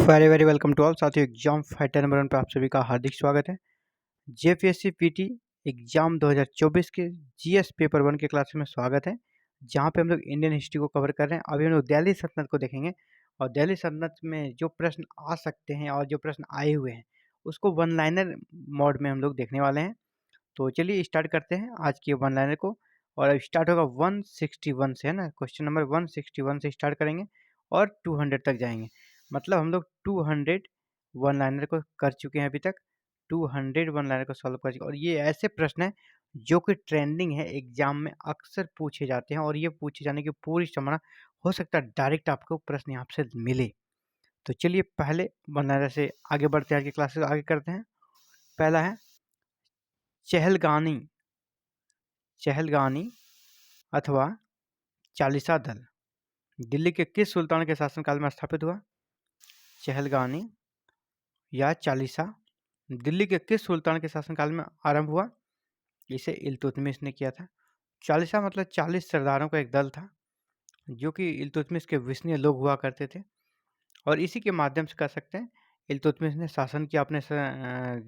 Very very welcome to all साथियों। Exam fighter number 1 पे आप सभी का हार्दिक स्वागत है। जेपीएससी पीटी एग्जाम 2024 के जीएस पेपर 1 के क्लास में स्वागत है, जहां पे हम लोग इंडियन हिस्ट्री को कवर कर रहे हैं। अभी हम लोग दिल्ली सल्तनत को देखेंगे और दिल्ली सल्तनत में जो प्रश्न आ सकते हैं और जो प्रश्न आए हुए हैं उसको वन लाइनर मोड में हम लोग देखने वाले हैं। तो चलिए स्टार्ट करते हैं आज के वन लाइनर को। और अब स्टार्ट होगा 161 से, है ना। क्वेश्चन नंबर 161 से स्टार्ट करेंगे और 200 तक जाएंगे। मतलब हम लोग 200 वन लाइनर को कर चुके हैं अभी तक। 200 वन लाइनर को सॉल्व कर चुके हैं और ये ऐसे प्रश्न हैं जो कि ट्रेंडिंग है, एग्जाम में अक्सर पूछे जाते हैं और ये पूछे जाने की पूरी संभावना हो सकता है डायरेक्ट आपको प्रश्न यहाँ से मिले। तो चलिए पहले वन लाइनर से आगे बढ़ते हैं, आज की क्लास आगे करते हैं। पहला है चहलगानी चहलगानी अथवा चालीसा दल दिल्ली के किस सुल्तान के शासनकाल में स्थापित हुआ? चहलगानी या चालीसा दिल्ली के किस सुल्तान के शासनकाल में आरंभ हुआ? इसे इल्तुतमिश ने किया था। चालीसा मतलब 40 सरदारों का एक दल था जो कि इल्तुतमिश के विश्वसनीय लोग हुआ करते थे और इसी के माध्यम से कह सकते हैं इल्तुतमिश ने शासन किया अपने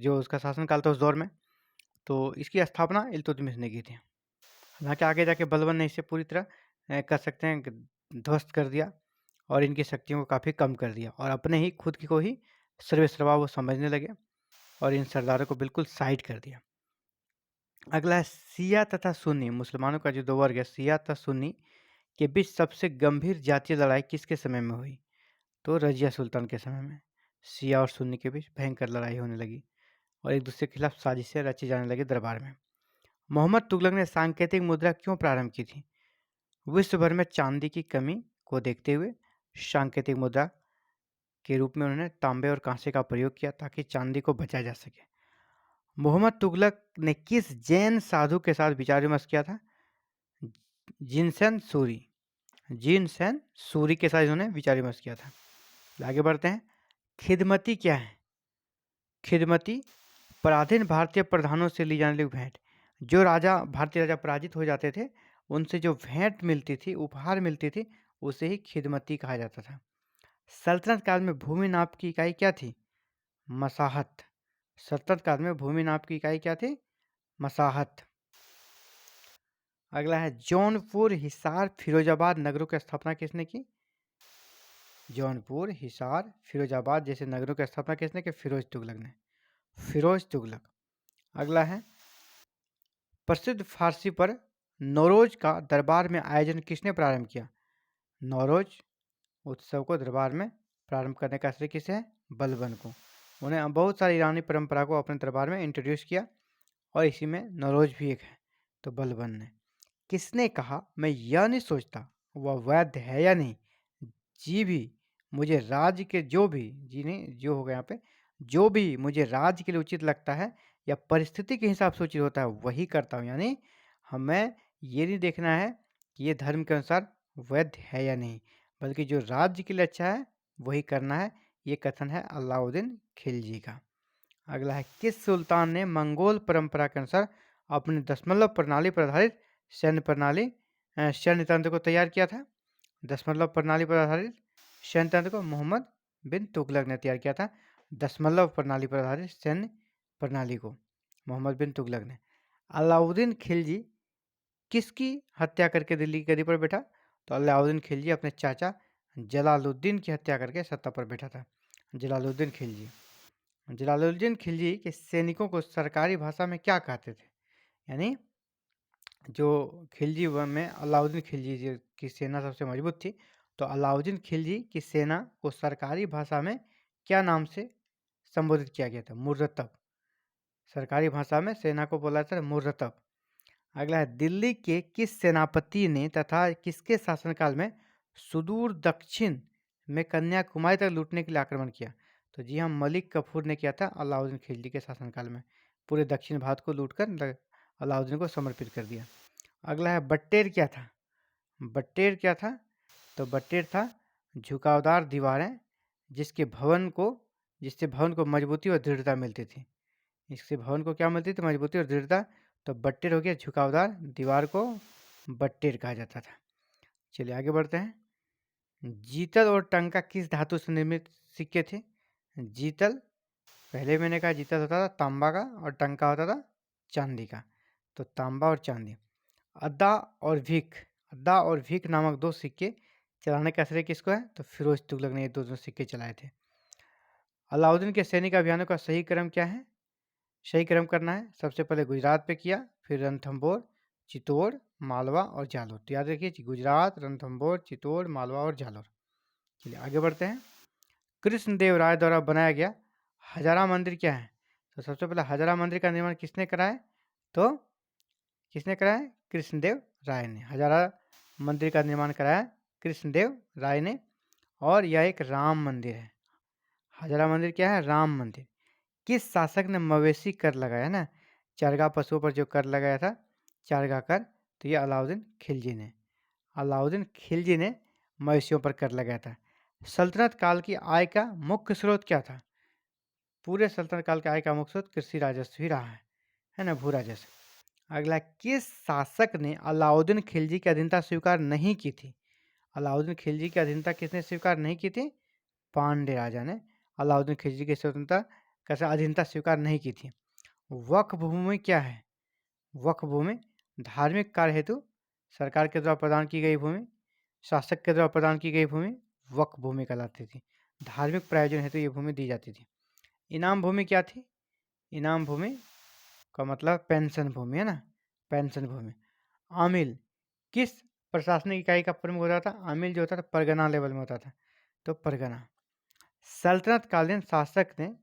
जो उसका शासनकाल था उस दौर में। तो इसकी स्थापना इल्तुतमिश ने की थी। हालांकि आगे जाके बलबन ने इसे पूरी तरह कह सकते हैं ध्वस्त कर दिया और इनकी शक्तियों को काफ़ी कम कर दिया और अपने ही खुद को ही सर्वेसर्वा वो समझने लगे और इन सरदारों को बिल्कुल साइड कर दिया। अगला है शिया तथा सुन्नी, मुसलमानों का जो दो वर्ग है शिया तथा सुन्नी के बीच सबसे गंभीर जातीय लड़ाई किसके समय में हुई? तो रजिया सुल्तान के समय में शिया और सुन्नी के बीच भयंकर लड़ाई होने लगी और एक दूसरे के खिलाफ साजिशें रची जाने लगी दरबार में। मोहम्मद तुगलक ने सांकेतिक मुद्रा क्यों प्रारंभ की थी? विश्व भर में चांदी की कमी को देखते हुए सांकेतिक मुद्रा के रूप में उन्होंने तांबे और कांसे का प्रयोग किया ताकि चांदी को बचाया जा सके। मोहम्मद तुगलक ने किस जैन साधु के साथ विचार विमर्श किया था? जिनसेन सूरी जिनसेन सूरी के साथ इन्होंने विचार विमर्श किया था। आगे बढ़ते हैं। खिदमती क्या है? खिदमती पराधीन भारतीय प्रधानों से ली जाने वाली भेंट। जो भारतीय राजा पराजित हो जाते थे उनसे जो भेंट मिलती थी, उपहार मिलती थी, उसे ही खिदमती कहा जाता था। सल्तनत काल में भूमि नाप की इकाई क्या थी? मसाहत। सल्तनत काल में भूमि नाप की इकाई क्या थी? मसाहत। अगला है जौनपुर, हिसार, फिरोजाबाद नगरों की स्थापना किसने की? जौनपुर, हिसार, फिरोजाबाद जैसे नगरों की स्थापना किसने की? फिरोज तुगलक ने। फिरोज तुगलक। अगला है प्रसिद्ध फारसी पर नौरोज का दरबार में आयोजन किसने प्रारंभ किया? नौरोज उत्सव को दरबार में प्रारंभ करने का श्रेय किसे है? बलबन को। उन्हें बहुत सारी ईरानी परंपरा को अपने दरबार में इंट्रोड्यूस किया और इसी में नौरोज भी एक है, तो बलबन ने। किसने कहा मैं यह नहीं सोचता वह वैध है या नहीं, जी भी मुझे राज्य के जो भी जी नहीं जो होगा यहाँ पे, जो भी मुझे राज्य के लिए उचित लगता है या परिस्थिति के हिसाब से उचित होता है वही करता हूँ। यानी हमें ये नहीं देखना है कि ये धर्म के अनुसार वैध है या नहीं, बल्कि जो राज्य के लिए अच्छा है वही करना है। ये कथन है अलाउद्दीन खिलजी का। अगला है किस सुल्तान ने मंगोल परंपरा के अनुसार अपनी दशमलव प्रणाली पर आधारित सैन्य तंत्र को तैयार किया था? दशमलव प्रणाली पर आधारित सैन्य तंत्र को मोहम्मद बिन तुगलक ने तैयार किया था। दशमलव प्रणाली पर आधारित सैन्य प्रणाली को मोहम्मद बिन तुगलक ने। अलाउद्दीन खिलजी किसकी हत्या करके दिल्ली की गद्दी पर बैठा? तो अलाउद्दीन खिलजी अपने चाचा जलालुद्दीन की हत्या करके सत्ता पर बैठा था। जलालुद्दीन खिलजी के सैनिकों को सरकारी भाषा में क्या कहते थे? यानी जो खिलजी में अलाउद्दीन खिलजी की सेना सबसे मजबूत थी, तो अलाउद्दीन खिलजी की सेना को सरकारी भाषा में क्या नाम से संबोधित किया गया था? मुर्रतब। सरकारी भाषा में सेना को बोला जाता है मुर्रतब। अगला है दिल्ली के किस सेनापति ने तथा किसके शासनकाल में सुदूर दक्षिण में कन्याकुमारी तक लूटने के लिए आक्रमण किया? तो जी हाँ, मलिक कफूर ने किया था अलाउद्दीन खिलजी के शासनकाल में। पूरे दक्षिण भारत को लूटकर अलाउद्दीन को समर्पित कर दिया। अगला है बट्टेर क्या था? बट्टेर क्या था? तो बट्टेर था झुकावदार दीवारें जिससे भवन को मजबूती और दृढ़ता मिलती थी। इससे भवन को क्या मिलती थी? मजबूती और दृढ़ता। तो बट्टेर हो गया झुकावदार दीवार को बट्टेर कहा जाता था। चलिए आगे बढ़ते हैं। जीतल और टंका किस धातु से निर्मित सिक्के थे? जीतल, पहले मैंने कहा जीतल होता था तांबा का और टंका होता था चांदी का, तो तांबा और चांदी। अद्दा और भीख, अद्दा और भीख नामक दो सिक्के चलाने का श्रेय किसको है? तो फिरोज तुगलक ने ये दो सिक्के चलाए थे। अलाउद्दीन के सैनिक अभियानों का सही क्रम क्या है? सही क्रम करना है, सबसे पहले गुजरात पे किया, फिर रणथंभौर, चित्तौड़, मालवा और जालोर। तो याद रखिए गुजरात, रणथंभौर, चित्तौड़, मालवा और जालोर। चलिए आगे बढ़ते हैं। कृष्णदेव राय द्वारा बनाया गया हजारा मंदिर क्या है? तो सबसे पहले हजारा मंदिर का निर्माण किसने कराया? तो किसने कराया? कृष्णदेव राय ने हजारा मंदिर का निर्माण कराया कृष्णदेव राय ने। और यह एक राम मंदिर है। हजारा मंदिर क्या है? राम मंदिर। किस शासक ने मवेशी कर लगाया ना, चरगा पशुओं पर जो कर लगाया था, चरगा कर, तो ये अलाउद्दीन खिलजी ने, अलाउद्दीन खिलजी ने मवेशियों पर कर लगाया था। सल्तनत काल की आय का मुख्य स्रोत क्या था? पूरे सल्तनत काल के आय का मुख्य स्रोत कृषि राजस्व ही रहा है ना, भू राजस्व। अगला, किस शासक ने अलाउद्दीन खिलजी की अधीनता स्वीकार नहीं की थी? अलाउद्दीन खिलजी की अधीनता किसने स्वीकार नहीं की थी? पांड्य राजा ने अलाउद्दीन खिलजी की स्वतंत्रता कैसे अधीनता स्वीकार नहीं की थी। वक्फ भूमि क्या है? वक्फ भूमि धार्मिक कार्य हेतु सरकार के द्वारा प्रदान की गई भूमि, शासक के द्वारा प्रदान की गई भूमि वक्फ भूमि कहलाती थी। धार्मिक प्रयोजन हेतु ये भूमि दी जाती थी। इनाम भूमि क्या थी? इनाम भूमि का मतलब पेंशन भूमि है ना, पेंशन भूमि। आमिल किस प्रशासनिक इकाई का प्रमुख होता था? आमिल जो होता था परगना लेवल में होता था, तो परगना। सल्तनत कालीन शासक ने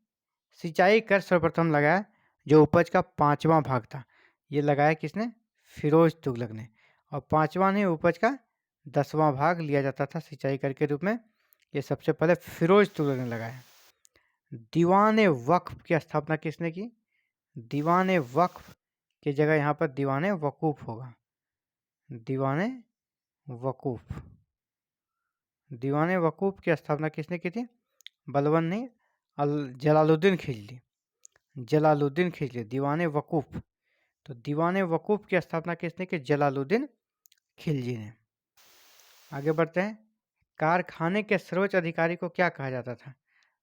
सिंचाई कर सर्वप्रथम लगाया जो उपज का 5वां भाग था, ये लगाया किसने? फिरोज तुगलक ने। और 5वां नहीं, उपज का 10वां भाग लिया जाता था सिंचाई कर के रूप में, ये सबसे पहले फिरोज तुगलक ने लगाया। दीवान वक्फ की स्थापना किसने की? दीवान वक्फ की जगह यहाँ पर दीवान वकूफ होगा, दीवान वकूफ। दीवान वकूफ की स्थापना किसने की थी? बलबन ने जलालुद्दीन खिलजी, जलालुद्दीन खिलजी दीवान वकूफ। तो दीवान वकूफ की स्थापना किसने की? जलालुद्दीन खिलजी ने। आगे बढ़ते हैं। कारखाने के सर्वोच्च अधिकारी को क्या कहा जाता था?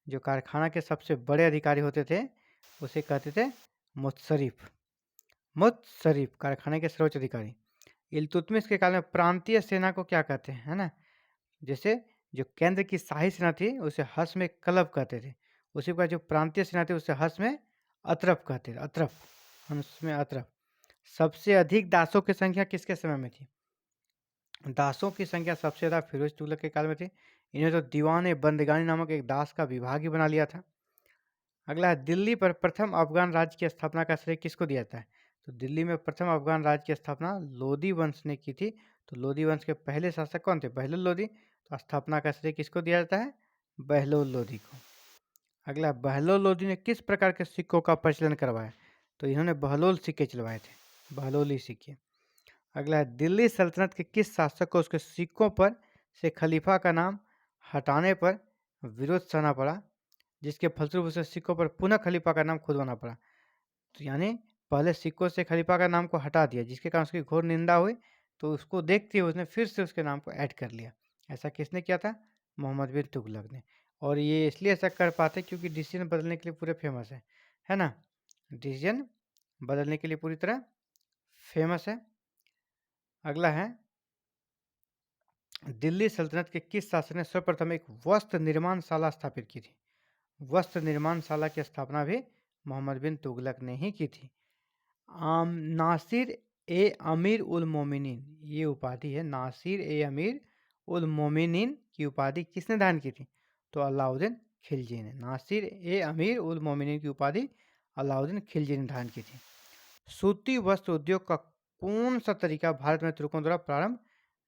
जो कारखाना के सबसे बड़े अधिकारी होते थे उसे कहते थे मुत्सरिफ, मुत्सरिफ कारखाने के सर्वोच्च अधिकारी। इल्तुतमिश के काल में प्रांतीय सेना को क्या कहते हैं, है ना? जैसे जो केंद्र की शाही सेना थी उसे हर्ष में कलब कहते थे, उसी का जो प्रांतीय सेना थी उसे हर्ष में अतरफ कहते थे, अतरफ, हर्ष में अतरफ। सबसे अधिक दासों की संख्या किसके समय में थी? दासों की संख्या सबसे ज़्यादा फिरोज तुगलक के काल में थी। इन्हें तो दीवान बंदगानी नामक एक दास का विभाग ही बना लिया था। अगला है, दिल्ली पर प्रथम अफगान राज्य की स्थापना का श्रेय किसको दिया जाता है? तो दिल्ली में प्रथम अफगान राज्य की स्थापना लोदी वंश ने की थी। तो लोदी वंश के पहले शासक कौन थे? बहलोल लोदी। तो स्थापना का श्रेय किसको दिया जाता है? बहलोल लोदी को। अगला, बहलोल लोदी ने किस प्रकार के सिक्कों का प्रचलन करवाया? तो इन्होंने बहलोल सिक्के चलवाए थे, बहलोली सिक्के। अगला है, दिल्ली सल्तनत के किस शासक को उसके सिक्कों पर से खलीफा का नाम हटाने पर विरोध सहना पड़ा, जिसके फलस्वरूप उसे सिक्कों पर पुनः खलीफा का नाम खुदवाना पड़ा? तो यानी पहले सिक्कों से खलीफा का नाम को हटा दिया, जिसके कारण उसकी घोर निंदा हुई, तो उसको देखते हुए उसने फिर से उसके नाम को ऐड कर लिया। ऐसा किसने किया था? मोहम्मद बिन तुगलक ने। और ये इसलिए ऐसा कर पाते क्योंकि डिसीजन बदलने के लिए पूरे फेमस है ना? डिसीजन बदलने के लिए पूरी तरह फेमस है। अगला है, दिल्ली सल्तनत के किस शासक ने सर्वप्रथम एक वस्त्र निर्माणशाला स्थापित की थी? वस्त्र निर्माणशाला की स्थापना भी मोहम्मद बिन तुगलक ने ही की थी। नासिर ए अमीर उल मोमिनीन, ये उपाधि है, नासिर ए अमीर उल मोमिनीन की उपाधि किसने धारण की थी? तो अलाउद्दीन खिलजी ने। नासिर ए अमीर उल मोमिनीन की उपाधि अलाउद्दीन खिलजी ने धारण की थी। सूती वस्त्र उद्योग का कौन सा तरीका भारत में तुर्कों द्वारा प्रारंभ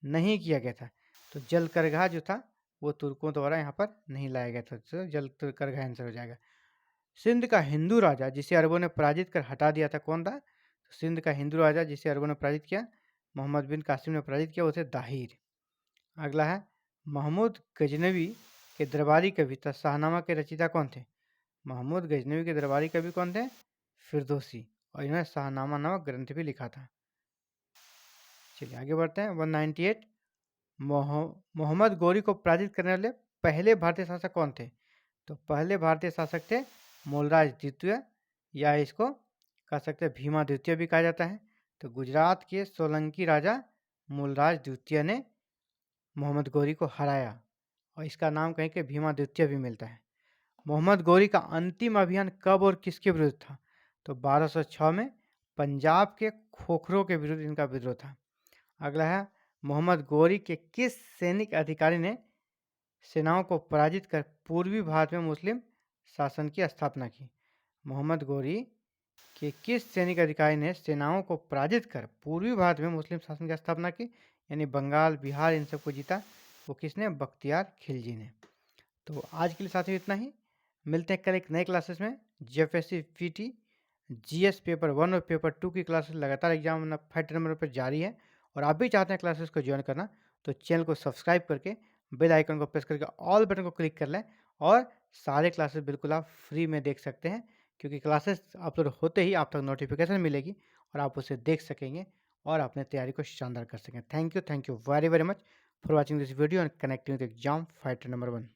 नहीं किया गया था? तो जल करघा जो था वो तुर्कों द्वारा यहाँ पर नहीं लाया गया था, तो जल करघा आंसर हो जाएगा। सिंध का हिंदू राजा जिसे अरबों ने पराजित कर हटा दिया था कौन था? तो सिंध का हिंदू राजा जिसे अरबों ने पराजित किया, मोहम्मद बिन कासिम ने पराजित किया, वो थे दाहिर। अगला है, महमूद गजनवी के दरबारी कवि तथा शाहनामा के रचयिता कौन थे? महमूद गजनवी के दरबारी कवि कौन थे? फिरदौसी। और इन्होंने शाहनामा नामक ग्रंथ भी लिखा था। चलिए आगे बढ़ते हैं। 198 मोहम्मद गौरी को पराजित करने वाले पहले भारतीय शासक कौन थे? तो पहले भारतीय शासक थे मूलराज द्वितीय, या इसको कह सकते हैं भीमा द्वितीय भी कहा जाता है। तो गुजरात के सोलंकी राजा मूलराज द्वितीय ने मोहम्मद गौरी को हराया और इसका नाम कहीं के भीमा द्वितीय भी मिलता है। मोहम्मद गौरी का अंतिम अभियान कब और किसके विरुद्ध था? तो 1206 में पंजाब के खोखरों के विरुद्ध इनका विद्रोह था। अगला है, मोहम्मद गौरी के किस सैनिक अधिकारी ने सेनाओं को पराजित कर पूर्वी भारत में मुस्लिम शासन की स्थापना की? मोहम्मद गौरी के किस सैनिक अधिकारी ने सेनाओं को पराजित कर पूर्वी भारत में मुस्लिम शासन की स्थापना की? यानी बंगाल, बिहार, इन सबको जीता वो किसने? बख्तियार खिलजी ने। तो आज के लिए साथियों इतना ही। मिलते हैं कल एक नए क्लासेस में। जेएफएससी पीटी जीएस पेपर 1 और पेपर 2 की क्लासेस लगातार एग्जाम फाइटर नंबर पर जारी है, और आप भी चाहते हैं क्लासेस को ज्वाइन करना तो चैनल को सब्सक्राइब करके बेल आइकन को प्रेस करके ऑल बटन को क्लिक कर लें, और सारे क्लासेस बिल्कुल आप फ्री में देख सकते हैं, क्योंकि क्लासेस अपलोड होते ही आप तक नोटिफिकेशन मिलेगी और आप उसे देख सकेंगे और अपने तैयारी को शानदार कर सकें। Thank you very very much for watching this video and connecting with exam fighter number 1।